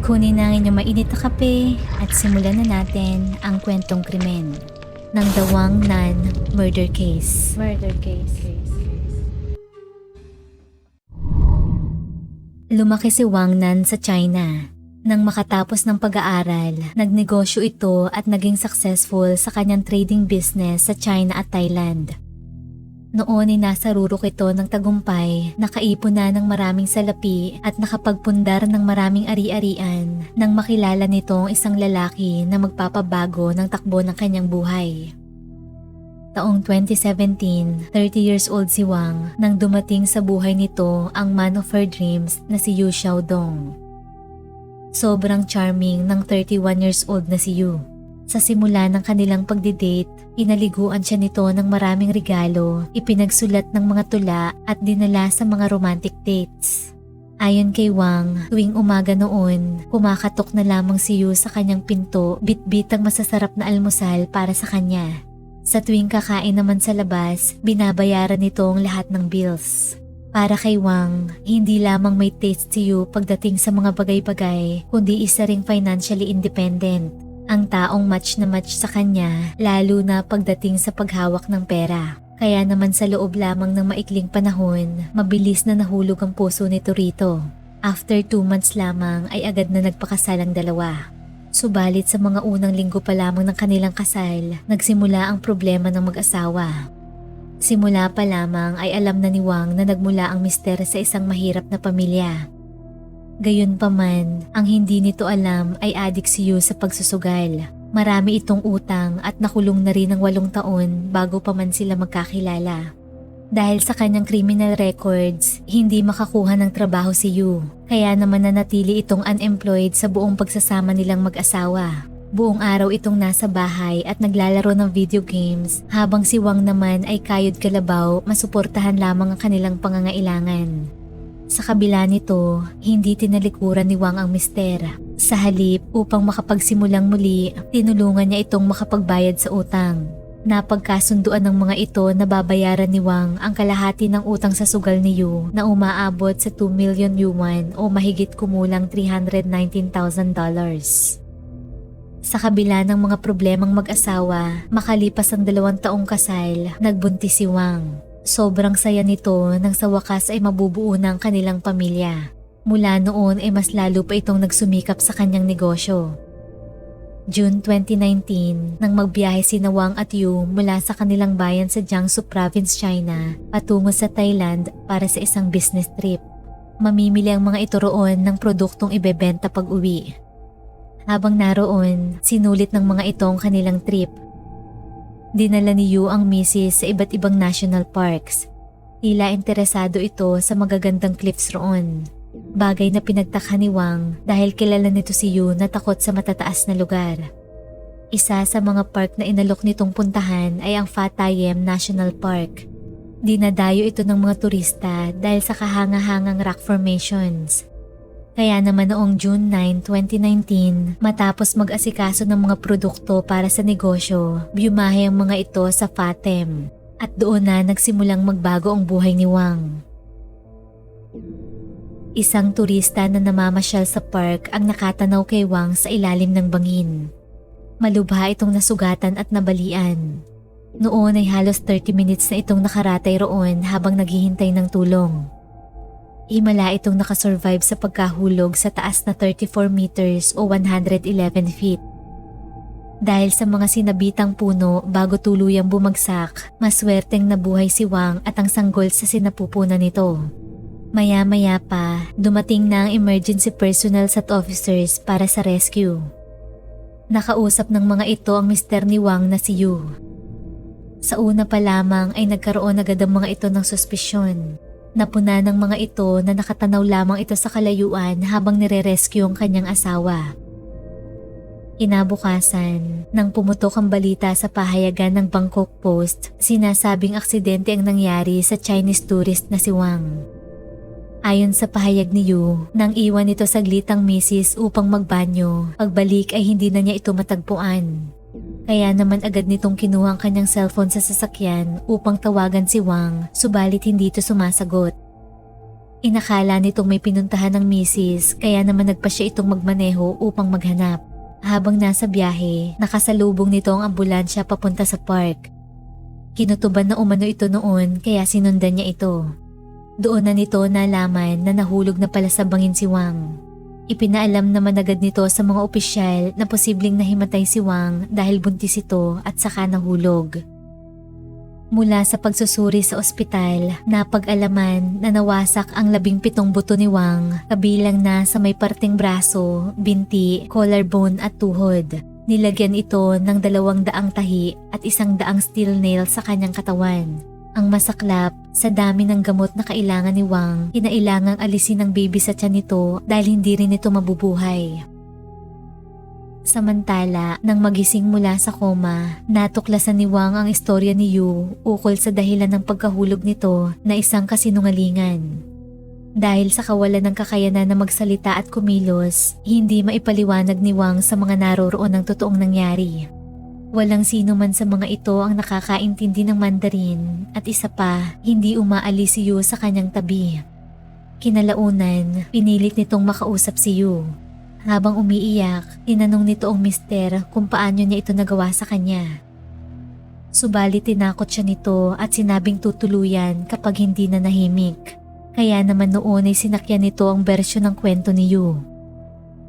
Kunin na ang inyong mainit na kape at simulan na natin ang kwentong krimen ng The Wang Nan Murder Case. Lumaki si Wang Nan sa China. Nang makatapos ng pag-aaral, nagnegosyo ito at naging successful sa kanyang trading business sa China at Thailand. Noon ay nasa rurok ito ng tagumpay, nakaipon na ng maraming salapi at nakapagpundar ng maraming ari-arian nang makilala nitong isang lalaki na magpapabago ng takbo ng kanyang buhay. Taong 2017, 30 years old si Wang nang dumating sa buhay nito ang man of her dreams na si Yu Xiaodong. Sobrang charming ng 31 years old na si Yu. Sa simula ng kanilang pagdidate, inaliguan siya nito ng maraming regalo, ipinagsulat ng mga tula at dinala sa mga romantic dates. Ayon kay Wang, tuwing umaga noon, kumakatok na lamang si Yu sa kanyang pinto, bit-bit ang masasarap na almusal para sa kanya. Sa tuwing kakain naman sa labas, binabayaran nito ang lahat ng bills. Para kay Wang, hindi lamang may taste si Yu pagdating sa mga bagay-bagay, kundi isa ring financially independent. Ang taong match na match sa kanya, lalo na pagdating sa paghawak ng pera. Kaya naman sa loob lamang ng maikling panahon, mabilis na nahulog ang puso nito rito. After 2 months lamang ay agad na nagpakasal ang dalawa. Subalit sa mga unang linggo pa lamang ng kanilang kasal, nagsimula ang problema ng mag-asawa. Simula pa lamang ay alam na ni Wang na nagmula ang mister sa isang mahirap na pamilya. Gayunpaman, ang hindi nito alam ay adik si Yu sa pagsusugal. Marami itong utang at nakulong na rin ng 8 taon bago pa man sila magkakilala. Dahil sa kanyang criminal records, hindi makakuha ng trabaho si Yu. Kaya naman nanatili itong unemployed sa buong pagsasama nilang mag-asawa. Buong araw itong nasa bahay at naglalaro ng video games habang si Wang naman ay kayod kalabaw masuportahan lamang ang kanilang pangangailangan. Sa kabila nito, hindi tinalikuran ni Wang ang mister. Sa halip, upang makapagsimulang muli, tinulungan niya itong makapagbayad sa utang. Napagkasunduan ng mga ito na babayaran ni Wang ang kalahati ng utang sa sugal ni Yu na umaabot sa 2 million yuan o mahigit kumulang $319,000. Sa kabila ng mga problemang mag-asawa, makalipas ang 2 taong kasal, nagbuntis si Wang. Sobrang saya nito nang sa wakas ay mabubuo na ang kanilang pamilya. Mula noon ay mas lalo pa itong nagsumikap sa kanyang negosyo. June 2019, nang magbiyahe si Wang at Yu mula sa kanilang bayan sa Jiangsu Province, China, patungo sa Thailand para sa isang business trip. Mamimili ang mga ito roon ng produktong ibebenta pag-uwi. Habang naroon, sinulit ng mga ito ang kanilang trip. Dinala ni Yu ang misis sa iba't ibang national parks. Tila interesado ito sa magagandang cliffs roon. Bagay na pinagtakha ni Wang dahil kilala nito si Yu na takot sa matataas na lugar. Isa sa mga park na inalok nitong puntahan ay ang Pha Thiem National Park. Dinadayo ito ng mga turista dahil sa kahanga-hangang rock formations. Kaya naman noong June 9, 2019, matapos mag-asikaso ng mga produkto para sa negosyo, biyumahe ang mga ito sa Pha Thiem. At doon na nagsimulang magbago ang buhay ni Wang. Isang turista na namamasyal sa park ang nakatanaw kay Wang sa ilalim ng bangin. Malubha itong nasugatan at nabalian. Noon ay halos 30 minutes na itong nakaratay roon habang naghihintay ng tulong. Himala itong nakasurvive sa pagkahulog sa taas na 34 meters o 111 feet. Dahil sa mga sinabitang puno bago tuluyang bumagsak, maswerteng nabuhay si Wang at ang sanggol sa sinapupunan nito. Maya-maya pa, dumating na ang emergency personnel at officers para sa rescue. Nakausap ng mga ito ang mister ni Wang na si Yu. Sa una pa lamang ay nagkaroon agad ang mga ito ng suspisyon. Napuna ng mga ito na nakatanaw lamang ito sa kalayuan habang nire-rescue ang kanyang asawa. Kinabukasan, nang pumutok ang balita sa pahayagan ng Bangkok Post, sinasabing aksidente ang nangyari sa Chinese tourist na si Wang. Ayon sa pahayag ni Yu, nang iwan ito saglit ang misis upang magbanyo, pagbalik ay hindi na niya ito matagpuan. Kaya naman agad nitong kinuha ang kanyang cellphone sa sasakyan upang tawagan si Wang, subalit hindi ito sumasagot. Inakala nitong may pinuntahan ng misis kaya naman nagpa siya itong magmaneho upang maghanap. Habang nasa biyahe, nakasalubong nito ang ambulansya papunta sa park. Kinutuban na umano ito noon kaya sinundan niya ito. Doon na nito nalaman na nahulog na pala sa bangin si Wang. Ipinaalam naman agad nito sa mga opisyal na posibleng nahimatay si Wang dahil buntis ito at saka nahulog. Mula sa pagsusuri sa ospital, napag-alaman na nawasak ang 17 buto ni Wang, kabilang na sa may parteng braso, binti, collarbone at tuhod. Nilagyan ito ng 200 tahi at 100 steel nail sa kanyang katawan. Ang masaklap, sa dami ng gamot na kailangan ni Wang, kinailangang alisin ang baby sa tiyan nito dahil hindi rin ito mabubuhay. Samantala, nang magising mula sa koma, natuklasan ni Wang ang istorya ni Yu ukol sa dahilan ng pagkahulog nito na isang kasinungalingan. Dahil sa kawalan ng kakayanan na magsalita at kumilos, hindi maipaliwanag ni Wang sa mga naroroon ang totoong nangyari. Walang sino man sa mga ito ang nakakaintindi ng Mandarin at isa pa, hindi umaalis si Yu sa kanyang tabi. Kinalaunan, pinilit nitong makausap si Yu. Habang umiiyak, tinanong nito ang mister kung paano niya ito nagawa sa kanya. Subalit tinakot siya nito at sinabing tutuluyan kapag hindi na nahimik. Kaya naman noon ay sinakyan nito ang bersyon ng kwento ni Yu.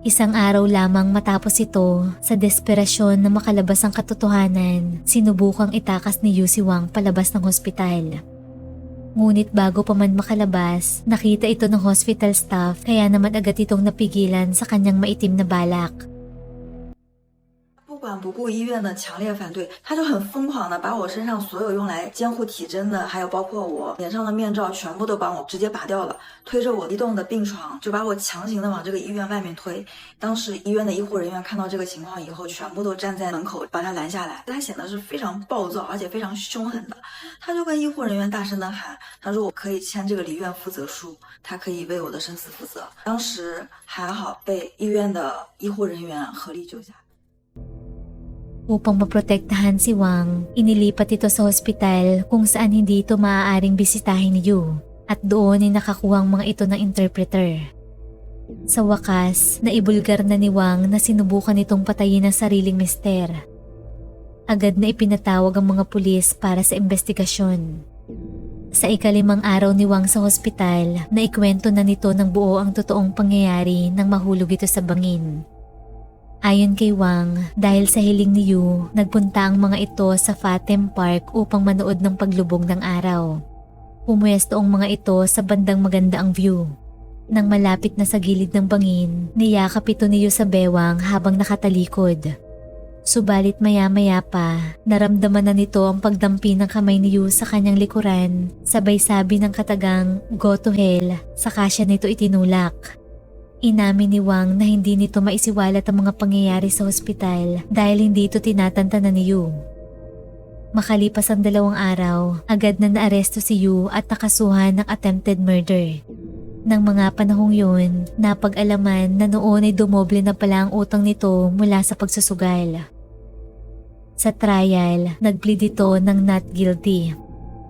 Isang araw lamang matapos ito, sa desperasyon na makalabas ang katotohanan, sinubukang itakas ni Yu si Wang palabas ng hospital. Ngunit bago pa man makalabas, nakita ito ng hospital staff kaya naman agad itong napigilan sa kanyang maitim na balak. 不管不顾医院的强烈反对，他就很疯狂的把我身上所有用来监护体征的，还有包括我脸上的面罩，全部都帮我直接拔掉了，推着我移动的病床，就把我强行的往这个医院外面推。当时医院的医护人员看到这个情况以后，全部都站在门口把他拦下来。他显得是非常暴躁，而且非常凶狠的。他就跟医护人员大声的喊，他说我可以签这个离院负责书，他可以为我的生死负责。当时还好被医院的医护人员合力救下。 Upang maprotektahan si Wang, inilipat ito sa hospital kung saan hindi ito maaaring bisitahin ni Yu at doon ay nakakuha ang mga ito ng interpreter. Sa wakas, naibulgar na ni Wang na sinubukan itong patayin ang sariling mister. Agad na ipinatawag ang mga pulis para sa investigasyon. Sa ika-5 araw ni Wang sa hospital, naikwento na nito ng buo ang totoong pangyayari nang mahulog ito sa bangin. Ayon kay Wang, dahil sa hiling ni Yu, nagpunta ang mga ito sa Fatem Park upang manood ng paglubog ng araw. Pumuesto ang mga ito sa bandang maganda ang view. Nang malapit na sa gilid ng bangin, niyakap ito ni Yu sa bewang habang nakatalikod. Subalit maya-maya pa, naramdaman na nito ang pagdampi ng kamay ni Yu sa kanyang likuran, sabay sabi ng katagang, "Go to hell," saka siya nito itinulak. Inamin ni Wang na hindi nito maisiwalat ang mga pangyayari sa hospital dahil hindi ito tinatantanan ni Yu. Makalipas ang 2 araw, agad na naaresto si Yu at nakasuhan ng attempted murder. Nang mga panahong yun, napag-alaman na noon ay dumoble na pala ang utang nito mula sa pagsusugal. Sa trial, nag-plead ito ng not guilty.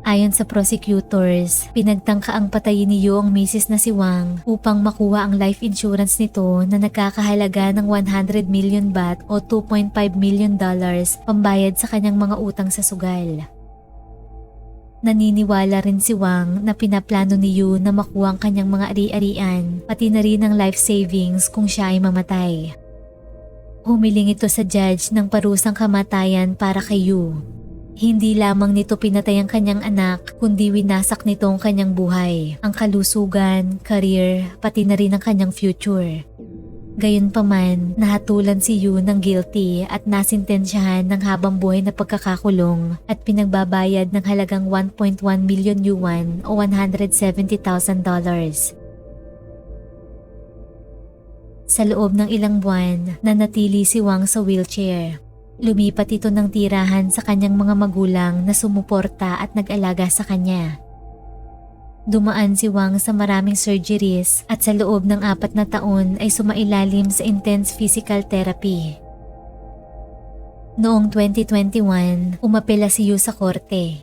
Ayon sa prosecutors, pinagtangka ang patayin ni Yu ang misis na si Wang upang makuha ang life insurance nito na nagkakahalaga ng 100 million baht o $2.5 million pambayad sa kanyang mga utang sa sugal. Naniniwala rin si Wang na pinaplano ni Yu na makuha ang kanyang mga ari-arian pati na rin ang life savings kung siya ay mamatay. Humiling ito sa judge ng parusang kamatayan para kay Yu. Hindi lamang nito pinatay ang kanyang anak kundi winasak nito ang kanyang buhay, ang kalusugan, career, pati na rin ang kanyang future. Gayunpaman, nahatulan si Yu ng guilty at nasintensyahan ng habang buhay na pagkakakulong at pinagbabayad ng halagang 1.1 million yuan o $170,000. Sa loob ng ilang buwan, nanatili si Wang sa wheelchair. Lumipat ito ng tirahan sa kanyang mga magulang na sumuporta at nag-alaga sa kanya. Dumaan si Wang sa maraming surgeries at sa loob ng 4 na taon ay sumailalim sa intense physical therapy. Noong 2021, umapela si Yu sa korte.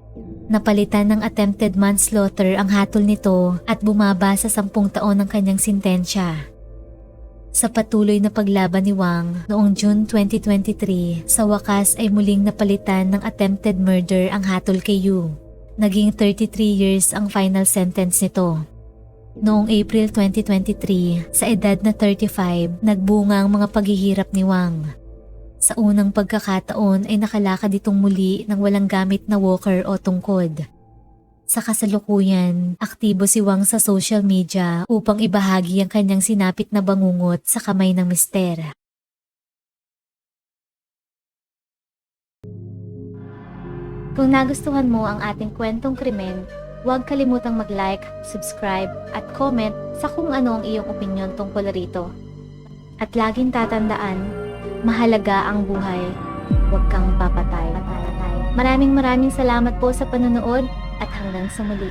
Napalitan ng attempted manslaughter ang hatol nito at bumaba sa 10 taon ang kanyang sintensya. Sa patuloy na paglaban ni Wang noong June 2023, sa wakas ay muling napalitan ng attempted murder ang hatol kay Yu. Naging 33 years ang final sentence nito. Noong April 2023, sa edad na 35, nagbunga ang mga paghihirap ni Wang. Sa unang pagkakataon ay nakalakad itong muli ng walang gamit na walker o tungkod. Sa kasalukuyan, aktibo si Wang sa social media upang ibahagi ang kanyang sinapit na bangungot sa kamay ng mister. Kung nagustuhan mo ang ating kwentong krimen, huwag kalimutang mag-like, subscribe at comment sa kung ano ang iyong opinyon tungkol rito. At laging tatandaan, mahalaga ang buhay, huwag kang papatay. Maraming salamat po sa panonood at hanggang sa muli.